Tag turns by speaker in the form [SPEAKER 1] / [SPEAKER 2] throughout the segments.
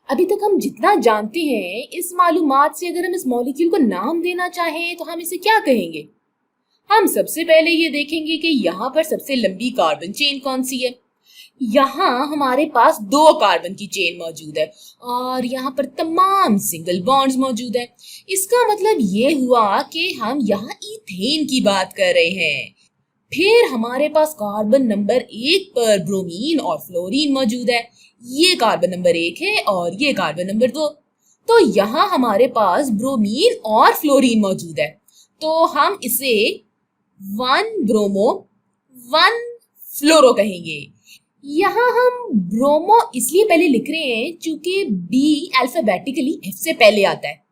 [SPEAKER 1] अभी तक हम जितना जानते हैं, इस मालूमात से अगर हम इस मॉलिक्यूल को नाम देना चाहें तो हम इसे क्या कहेंगे? हम सबसे पहले ये देखेंगे कि यहाँ पर सबसे लंबी कार्बन चेन कौन सी है। यहाँ हमारे पास 2 कार्बन की चेन मौजूद है और यहाँ पर तमाम सिंगल बॉन्ड्स मौजूद है। इसका मतलब ये हुआ कि हम यहाँ ईथेन की बात कर रहे हैं। फिर हमारे पास कार्बन नंबर 1 पर ब्रोमीन और फ्लोरीन मौजूद है। ये कार्बन नंबर 1 है और ये कार्बन नंबर 2। तो यहाँ हमारे पास ब्रोमीन और फ्लोरीन मौजूद है। तो हम इसे 1 ब्रोमो 1 फ्लोरो कहेंगे। यहाँ हम ब्रोमो इसलिए पहले लिख रहे हैं क्योंकि बी अल्फाबेटिकली एफ से पहले आता है,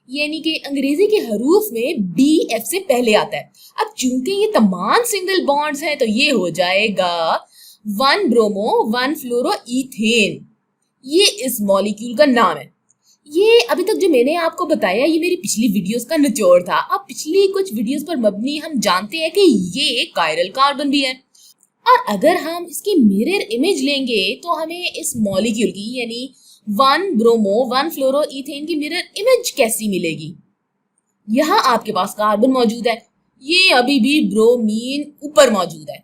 [SPEAKER 1] यानी कि अंग्रेजी के हरूफ में बी एफ से पहले आता है। अब चूंकि ये तमाम सिंगल बॉन्ड्स हैं तो ये हो जाएगा 1 ब्रोमो 1 फ्लोरो ईथेन। ये इस मॉलिक्यूल का नाम है। ये अभी तक जो मैंने आपको बताया ये मेरी पिछली वीडियोस का निचोड़ था। अब पिछली कुछ वीडियोस पर मबनी हम जानते हैं कि ये कायरल कार्बन भी है। और अगर हम इसकी मिरर इमेज लेंगे तो हमें इस मॉलिक्यूल की यानी 1 ब्रोमो 1 फ्लोरो ईथेन की मिरर इमेज कैसी मिलेगी? यहाँ आपके पास कार्बन मौजूद है, ये अभी भी ब्रोमीन ऊपर मौजूद है।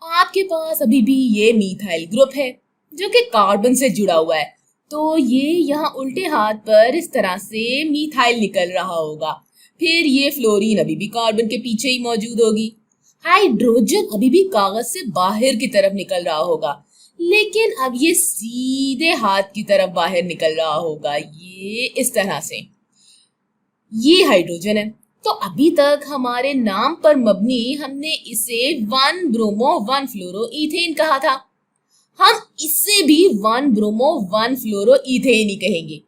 [SPEAKER 1] आपके पास अभी भी ये मीथाइल ग्रुप है जो कि कार्बन से जुड़ा हुआ है। तो ये यहाँ उल्टे हाथ पर इस तरह से मीथाइल निकल रहा होगा। फिर ये फ्लोरीन अभी भी कार्बन के पीछे ही मौजूद होगी। हाइड्रोजन अभी भी कागज से बाहर की तरफ निकल रहा होगा, लेकिन अब ये सीधे हाथ की तरफ बाहर निकल रहा होगा, ये इस तरह से। ये हाइड्रोजन है। तो अभी तक हमारे नाम पर मबनी हमने इसे 1 ब्रोमो 1 फ्लोरो ईथेन कहा था। हम इससे भी 1 ब्रोमो 1 फ्लोरो ईथेन ही कहेंगे।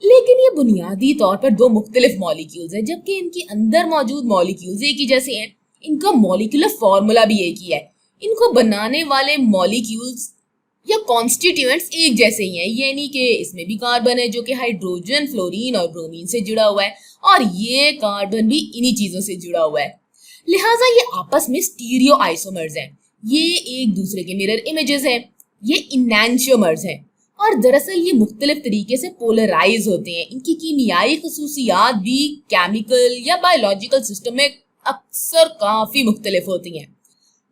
[SPEAKER 1] लेकिन ये बुनियादी तौर पर 2 मुख्तलिफ मॉलिक्यूल्स हैं, जबकि इनके अंदर मौजूद मॉलिक्यूल्स एक ही जैसे हैं। इनका मॉलिक्यूलर फॉर्मूला भी एक ही है। इनको बनाने वाले मॉलिक्यूल्स या कॉन्स्टिट्यूएंट्स एक जैसे ही हैं, यानी कि इसमें भी कार्बन है जो कि हाइड्रोजन, फ्लोरीन और ब्रोमीन से जुड़ा हुआ है, और ये कार्बन भी इन्हीं चीजों से जुड़ा हुआ है। लिहाजा ये आपस में स्टीरियो आइसोमर्स हैं। ये एक दूसरे के मिरर इमेजेस हैं। ये इनैंशियोमर्स हैं और दरअसल ये मुख्तलिफ तरीके से पोलराइज होते हैं। इनकी कीमियाई खसूसियात भी केमिकल या बायोलॉजिकल सिस्टम में अक्सर काफी मुख्तलिफ होती हैं।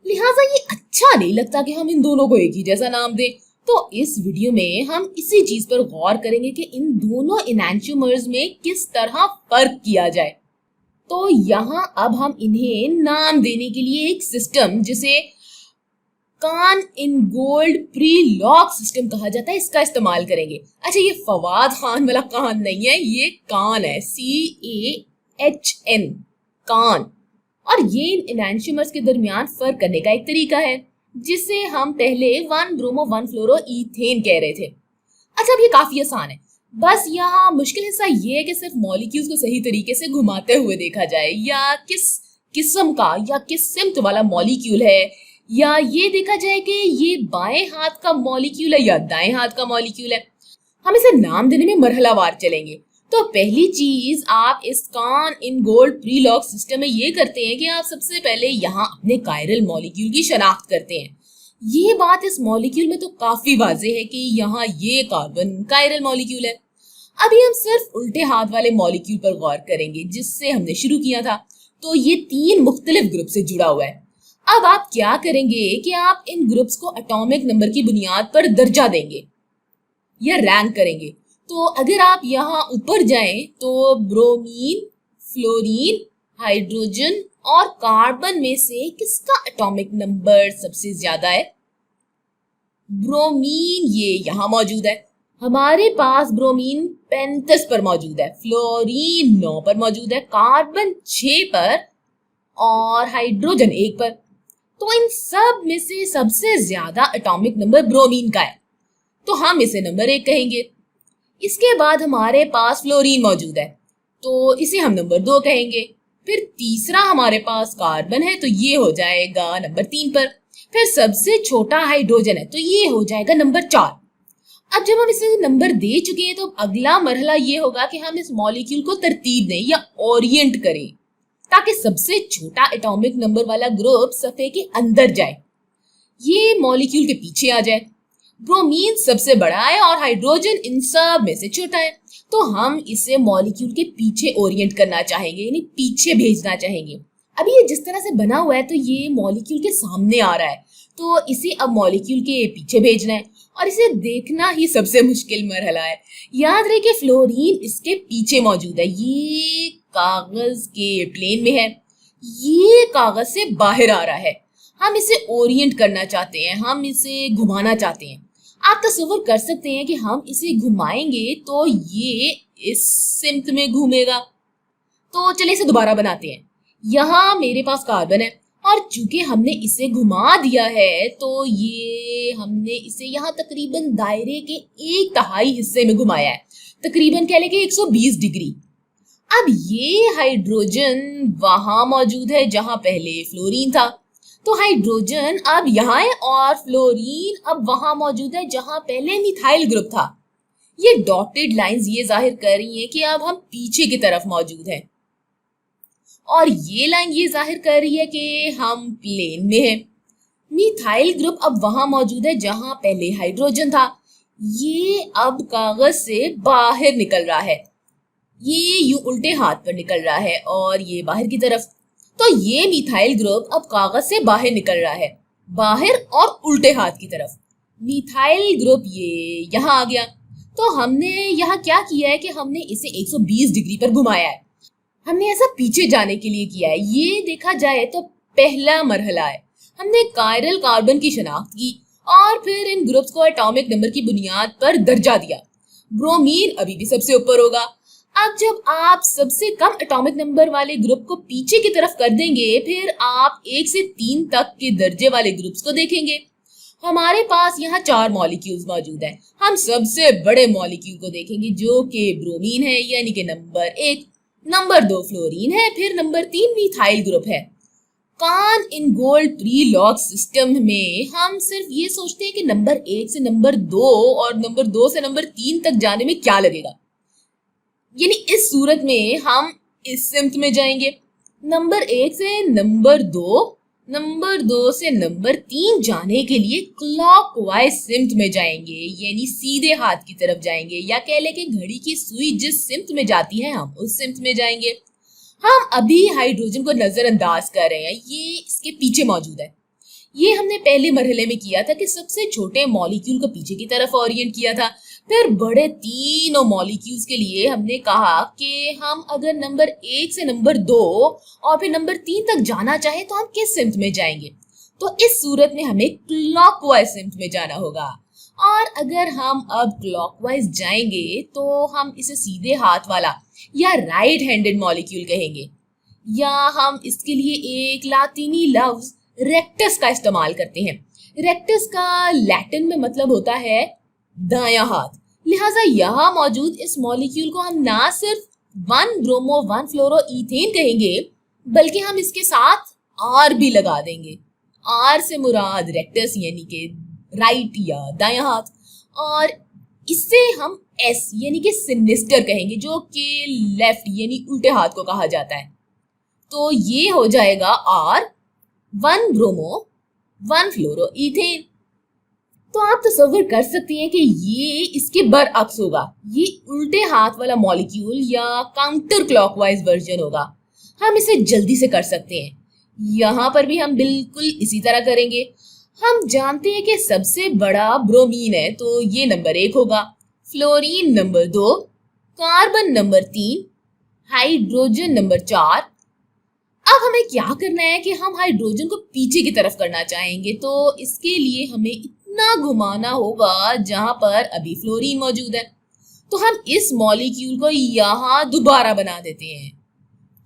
[SPEAKER 1] लिहाजा ये अच्छा नहीं लगता कि हम इन दोनों को एक ही जैसा नाम दें। तो इस वीडियो में हम इसी चीज पर गौर करेंगे कि इन दोनों इनैंशियोमर्स में किस तरह फर्क किया जाए। तो यहाँ अब हम इन्हें नाम देने के लिए एक सिस्टम जिसे Cahn in gold Prelog system कहा जाता है, इसका इस्तेमाल करेंगे। अच्छा, ये फवाद खान वाला कान नहीं है, ये कान है, CAHN, कान। और ये इनैंशियोमर्स के दरमियान फर्क करने का एक तरीका है जिसे हम पहले 1 ब्रोमो 1 फ्लोरो ईथेन कह रहे थे। अच्छा, अब ये काफी आसान है। बस यहाँ मुश्किल हिस्सा ये है कि सिर्फ मॉलिक्यूल्स को सही तरीके से घुमाते हुए देखा जाए, या किस किस्म का या किस सिम्त वाला मॉलिक्यूल है, या ये देखा जाए कि ये बाएं हाथ का मॉलिक्यूल है या दाएं हाथ का मॉलिक्यूल है। हम इसे नाम देने में मरहलावार चलेंगे। तो पहली चीज आप इस Cahn in gold Prelog system में ये करते हैं कि आप सबसे पहले यहाँ अपने कायरल मॉलिक्यूल की शनाख्त करते हैं। ये बात इस मॉलिक्यूल में तो काफी वाज़ेह है कि यहाँ ये कार्बन कायरल मॉलिक्यूल है। अभी हम सिर्फ उल्टे हाथ वाले मॉलिक्यूल पर गौर करेंगे जिससे हमने शुरू किया था। तो ये 3 मुख्तलिफ ग्रुप से जुड़ा हुआ है। अब आप क्या करेंगे कि आप इन ग्रुप्स को एटॉमिक नंबर की बुनियाद पर दर्जा देंगे या रैंक करेंगे। तो अगर आप यहाँ ऊपर जाएं तो ब्रोमीन, फ्लोरीन, हाइड्रोजन और कार्बन में से किसका एटॉमिक नंबर सबसे ज्यादा है? ब्रोमीन ये यहाँ मौजूद है। हमारे पास ब्रोमीन 35 पर मौजूद है, फ्लोरीन 9 पर मौजूद है, कार्बन 6 पर और हाइड्रोजन 1 पर। तो इन सब में से सबसे ज्यादा एटॉमिक नंबर ब्रोमीन का है, तो हम इसे नंबर 1 कहेंगे। इसके बाद हमारे पास फ्लोरीन मौजूद है, तो इसे हम नंबर 2 कहेंगे। फिर तीसरा हमारे पास कार्बन है, तो ये हो जाएगा नंबर 3 पर। फिर सबसे छोटा हाइड्रोजन है, तो ये हो जाएगा नंबर 4। अब जब हम इसे नंबर दे चुके हैं तो अगला मरहला ये होगा कि हम इस मॉलिक्यूल को तरतीब दें या ओरिएंट करें ताकि सबसे छोटा एटॉमिक नंबर वाला ग्रुप सफ़े के अंदर जाए, ये मॉलिक्यूल के पीछे आ जाए। ब्रोमीन सबसे बड़ा है और हाइड्रोजन इन सब में से छोटा है। तो हम इसे मॉलिक्यूल के पीछे ओरिएंट करना चाहेंगे, यानी पीछे भेजना चाहेंगे। अभी ये जिस तरह से बना हुआ है तो ये मॉलिक्यूल के सामने आ रहा है, तो इसे अब मॉलिक्यूल के पीछे भेजना है और इसे देखना ही सबसे मुश्किल मरहला है। याद रहे कि फ्लोरीन इसके पीछे मौजूद है, ये कागज के प्लेन में है, ये कागज से बाहर आ रहा है। हम इसे ओरिएंट करना चाहते हैं, हम इसे घुमाना चाहते हैं। आप तस्वीर कर सकते हैं कि हम इसे घुमाएंगे तो ये इस सिमत में घूमेगा। तो चलिए इसे दोबारा बनाते हैं। यहाँ मेरे पास कार्बन है और चूंकि हमने इसे घुमा दिया है तो ये हमने इसे यहाँ तकरीबन दायरे के 1/3 हिस्से में घुमाया है, तकरीबन कह लें कि 120 डिग्री। अब ये हाइड्रोजन वहां मौजूद है जहां पहले फ्लोरीन था, तो हाइड्रोजन अब यहाँ है और फ्लोरीन अब वहां मौजूद है जहां पहले मिथाइल ग्रुप था। ये डॉटेड लाइंस ये जाहिर कर रही हैं कि अब हम पीछे की तरफ मौजूद हैं और ये लाइन ये जाहिर कर रही है कि हम प्लेन में हैं। मिथाइल ग्रुप अब वहां मौजूद है जहां पहले हाइड्रोजन था। ये अब कागज से बाहर निकल रहा है, ये यूं उल्टे हाथ पर निकल रहा है और ये बाहर की तरफ। तो ये मिथाइल ग्रुप अब कागज से बाहर निकल रहा है, बाहर और उल्टे हाथ की तरफ। मिथाइल ग्रुप ये यहाँ आ गया। तो हमने यहाँ क्या किया है कि हमने इसे 120 डिग्री पर घुमाया है। हमने ऐसा पीछे जाने के लिए किया है। ये देखा जाए तो पहला मरहला है। हमने कायरल कार्बन की शनाख्त की और फिर इन ग्रुप्स को एटॉमिक नंबर की बुनियाद पर दर्जा दिया। ब्रोमीन अभी भी सबसे ऊपर होगा। अब जब आप सबसे कम एटॉमिक नंबर वाले ग्रुप को पीछे की तरफ कर देंगे, फिर आप 1 से 3 तक के दर्जे वाले ग्रुप्स को देखेंगे। हमारे पास यहाँ 4 मॉलिक्यूल्स मौजूद हैं। हम सबसे बड़े मॉलिक्यूल को देखेंगे जो कि ब्रोमीन है, यानी कि नंबर 1, नंबर 2 फ्लोरीन है, फिर नंबर 3 मिथाइल ग्रुप है। Cahn in gold pre log system में हम सिर्फ ये सोचते हैं कि नंबर 1 से नंबर 2 और नंबर 2 से नंबर 3 तक जाने में क्या लगेगा, यानी इस सूरत में हम इस सिमत में जाएंगे। नंबर 1 से नंबर 2, नंबर 2 से नंबर 3 जाने के लिए क्लॉकवाइज सिमत में जाएंगे, यानी सीधे हाथ की तरफ जाएंगे, या कह लें कि घड़ी की सुई जिस सिमत में जाती है हम उस सिमत में जाएंगे। हम अभी हाइड्रोजन को नजरअंदाज कर रहे हैं, ये इसके पीछे मौजूद है। ये हमने पहले मरहले में किया था कि सबसे छोटे मॉलिक्यूल को पीछे की तरफ ओरिएंट किया था। फिर बड़े तीनों मॉलिक्यूल्स के लिए हमने कहा कि हम अगर नंबर 1 से नंबर 2 और फिर नंबर 3 तक जाना चाहे तो हम किस सिमत में जाएंगे। तो इस सूरत में हमें क्लॉकवाइज सिमत में जाना होगा। और अगर हम अब क्लॉकवाइज जाएंगे तो हम इसे सीधे हाथ वाला या राइट हैंडेड मॉलिक्यूल कहेंगे, या हम इसके लिए एक लातीनी लफ्ज रेक्टस का इस्तेमाल करते हैं। रेक्टस का लैटिन में मतलब होता है दायां हाथ। लिहाजा यहाँ मौजूद इस मॉलिक्यूल को हम ना सिर्फ 1 ब्रोमो 1 फ्लोरो इथेन कहेंगे, बल्कि हम इसके साथ आर भी लगा देंगे। आर से मुराद रेक्टस यानी कि राइट या दायां हाथ, और इससे हम एस यानी कि सिनिस्टर कहेंगे, जो कि लेफ्ट यानी उल्टे हाथ को कहा जाता है। तो ये हो जाएगा आर 1 ब्रोमो 1 फ्लोरो इथेन। तो आप तस्वीर कर सकते हैं कि ये इसके बरअक्स होगा, ये उल्टे हाथ वाला मॉलिक्यूल या काउंटर क्लॉकवाइज वर्जन होगा। हम इसे जल्दी से कर सकते हैं। यहाँ पर भी हम बिल्कुल इसी तरह करेंगे। हम जानते हैं कि सबसे बड़ा ब्रोमीन है, तो ये नंबर 1 होगा, fluorine number 2, carbon number 3, hydrogen number 4। अब हमें क्या करना है कि हम हाइड्रोजन को पीछे की तरफ करना चाहेंगे, तो इसके लिए हमें इतना घुमाना होगा जहां पर अभी फ्लोरीन मौजूद है। तो हम इस मॉलिक्यूल को यहाँ दोबारा बना देते हैं।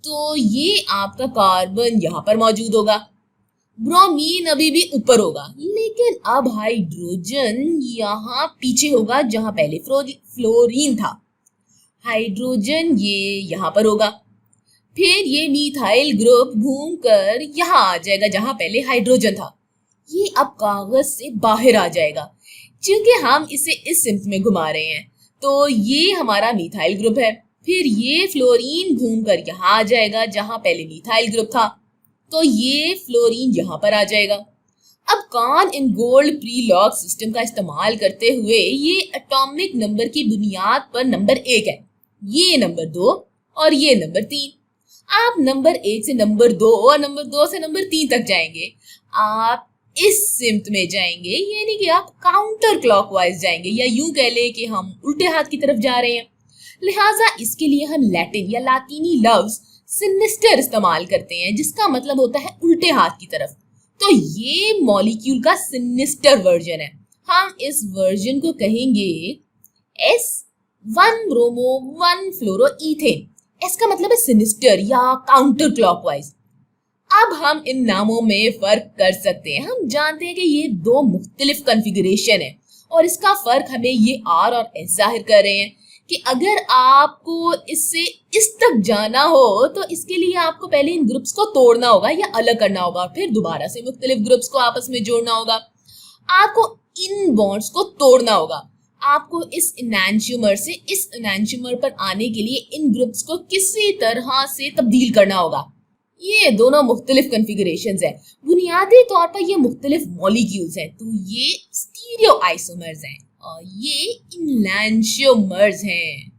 [SPEAKER 1] तो ये आपका कार्बन यहाँ पर मौजूद होगा, ब्रोमीन अभी भी ऊपर होगा, लेकिन अब हाइड्रोजन यहाँ पीछे होगा जहां पहले फ्लोरीन था। हाइड्रोजन ये यहाँ पर होगा, फिर ये मिथाइल ग्रुप घूमकर यहाँ आ जाएगा जहां पहले हाइड्रोजन था। ये अब कागज से बाहर आ जाएगा। क्योंकि हम इसे इस सिमत में घुमा रहे हैं, तो ये हमारा मिथाइल ग्रुप है। फिर ये फ्लोरीन घूमकर यहाँ आ जाएगा जहां पहले मिथाइल ग्रुप था, तो ये फ्लोरीन यहाँ पर आ जाएगा। अब कॉन इन गोल्ड प्री लॉग सिस्टम का इस्तेमाल करते हुए ये एटॉमिक नंबर की बुनियाद पर नंबर 1 है, ये नंबर 2 और ये नंबर 3। आप नंबर 1 से नंबर 2 और नंबर 2 से नंबर 3 तक जाएंगे। आप इस सिमत में जाएंगे, यानी कि आप काउंटर क्लॉकवाइज जाएंगे, या यूं कह ले कि हम उल्टे हाथ की तरफ जा रहे हैं। लिहाजा इसके लिए हम लैटिन या लातीनी लफ्ज सिनिस्टर इस्तेमाल करते हैं, जिसका मतलब होता है उल्टे हाथ की तरफ। तो ये मॉलिक्यूल का सिनिस्टर वर्जन है। हम इस वर्जन को कहेंगे S1 ब्रोमो 1 फ्लोरो ईथेन। एस का मतलब है सिनिस्टर या काउंटर क्लॉकवाइज। अब हम इन नामों में फर्क कर सकते हैं। हम जानते हैं कि ये दो मुख्तलिफ कॉन्फ़िगरेशन है और इसका फर्क हमें ये R और S जाहिर कर रहे हैं कि अगर आपको इससे इस तक जाना हो तो इसके लिए आपको पहले इन ग्रुप्स को तोड़ना होगा या अलग करना होगा, फिर दोबारा से मुख्तलिफ ग्रुप्स को आपस में जोड़ना होगा। आपको इन बॉन्ड्स को तोड़ना होगा। आपको इस एनांशियोमर से इस एनांशियोमर पर आने के लिए इन ग्रुप्स को किसी तरह से तब्दील करना होगा। ये दोनों मुख्तलिफ कॉन्फ़िगरेशंस हैं। बुनियादी तौर पर ये मुख्तलिफ मॉलिक्यूल्स हैं। तो ये स्टीरियो आइसोमर्स हैं और ये इनैंशियोमर्स हैं।